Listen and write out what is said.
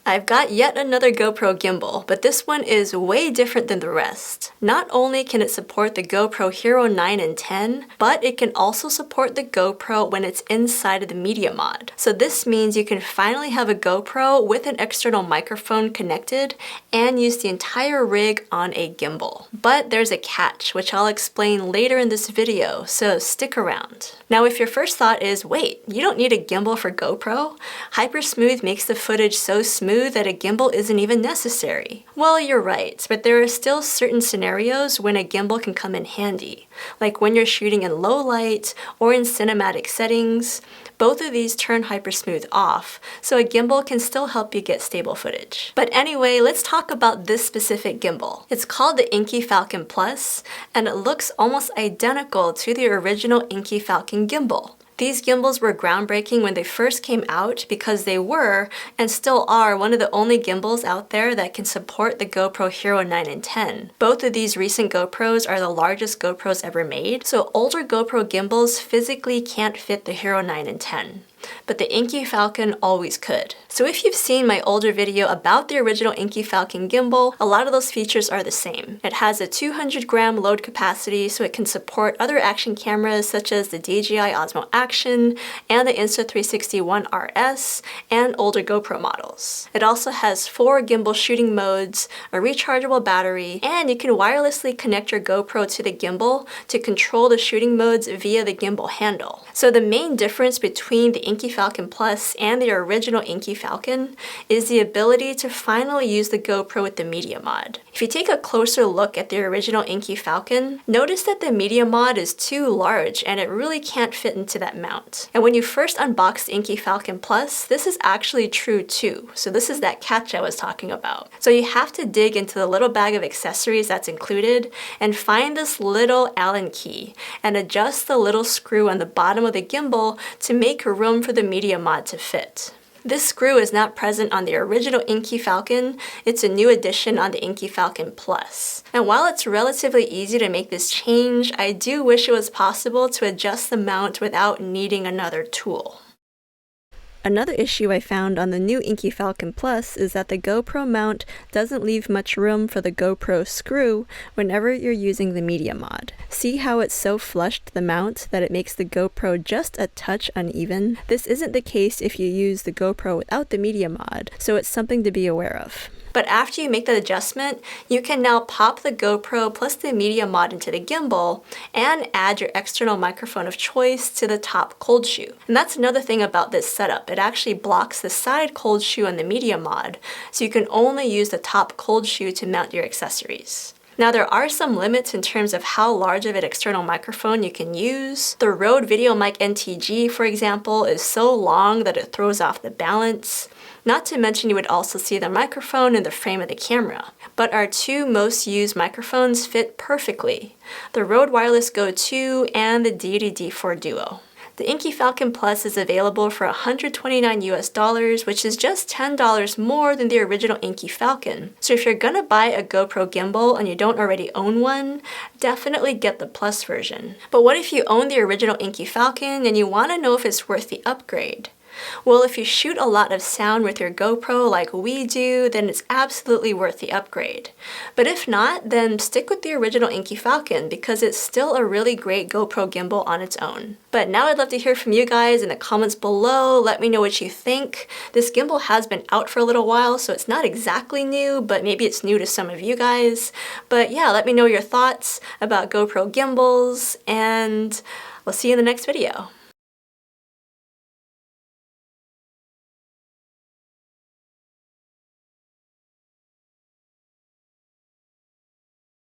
I've got yet another GoPro gimbal, but this one is way different than the rest. Not only can it support the GoPro Hero 9 and 10, but it can also support the GoPro when it's inside of the media mod. So this means you can finally have a GoPro with an external microphone connected and use the entire rig on a gimbal. But there's a catch, which I'll explain later in this video, so stick around. Now if your first thought is, wait, you don't need a gimbal for GoPro? Hypersmooth makes the footage so smooth that a gimbal isn't even necessary. Well, you're right, but there are still certain scenarios when a gimbal can come in handy, like when you're shooting in low light or in cinematic settings. Both of these turn Hypersmooth off, so a gimbal can still help you get stable footage. But anyway, let's talk about this specific gimbal. It's called the Inkee Falcon Plus, and it looks almost identical to the original Inkee Falcon gimbal. These gimbals were groundbreaking when they first came out because they were, and still are, one of the only gimbals out there that can support the GoPro Hero 9 and 10. Both of these recent GoPros are the largest GoPros ever made, so older GoPro gimbals physically can't fit the Hero 9 and 10. But the Inkee Falcon always could. So if you've seen my older video about the original Inkee Falcon gimbal, a lot of those features are the same. It has a 200-gram load capacity, so it can support other action cameras such as the DJI Osmo Action and the Insta360 ONE RS and older GoPro models. It also has 4 gimbal shooting modes, a rechargeable battery, and you can wirelessly connect your GoPro to the gimbal to control the shooting modes via the gimbal handle. So the main difference between the Inkee Falcon Plus and the original Inkee Falcon is the ability to finally use the GoPro with the media mod. If you take a closer look at the original Inkee Falcon, notice that the media mod is too large and it really can't fit into that mount. And when you first unbox the Inkee Falcon Plus, this is actually true too. So this is that catch I was talking about. So you have to dig into the little bag of accessories that's included and find this little Allen key and adjust the little screw on the bottom of the gimbal to make room for the media mod to fit. This screw is not present on the original Inkee Falcon, it's a new addition on the Inkee Falcon Plus. And while it's relatively easy to make this change, I do wish it was possible to adjust the mount without needing another tool. Another issue I found on the new Inkee Falcon Plus is that the GoPro mount doesn't leave much room for the GoPro screw whenever you're using the media mod. See how it's so flush to the mount that it makes the GoPro just a touch uneven? This isn't the case if you use the GoPro without the media mod, so it's something to be aware of. But after you make that adjustment, you can now pop the GoPro plus the media mod into the gimbal and add your external microphone of choice to the top cold shoe. And that's another thing about this setup. It actually blocks the side cold shoe on the media mod, so you can only use the top cold shoe to mount your accessories. Now there are some limits in terms of how large of an external microphone you can use. The Rode VideoMic NTG, for example, is so long that it throws off the balance. Not to mention you would also see the microphone in the frame of the camera. But our two most used microphones fit perfectly, the Rode Wireless Go 2 and the Deity D4 Duo. The Inkee Falcon Plus is available for $129 US, which is just $10 more than the original Inkee Falcon. So if you're gonna buy a GoPro gimbal and you don't already own one, definitely get the Plus version. But what if you own the original Inkee Falcon and you wanna know if it's worth the upgrade? Well, if you shoot a lot of sound with your GoPro like we do, then it's absolutely worth the upgrade. But if not, then stick with the original Inkee Falcon because it's still a really great GoPro gimbal on its own. But now I'd love to hear from you guys in the comments below. Let me know what you think. This gimbal has been out for a little while, so it's not exactly new, but maybe it's new to some of you guys. But yeah, let me know your thoughts about GoPro gimbals, and we'll see you in the next video.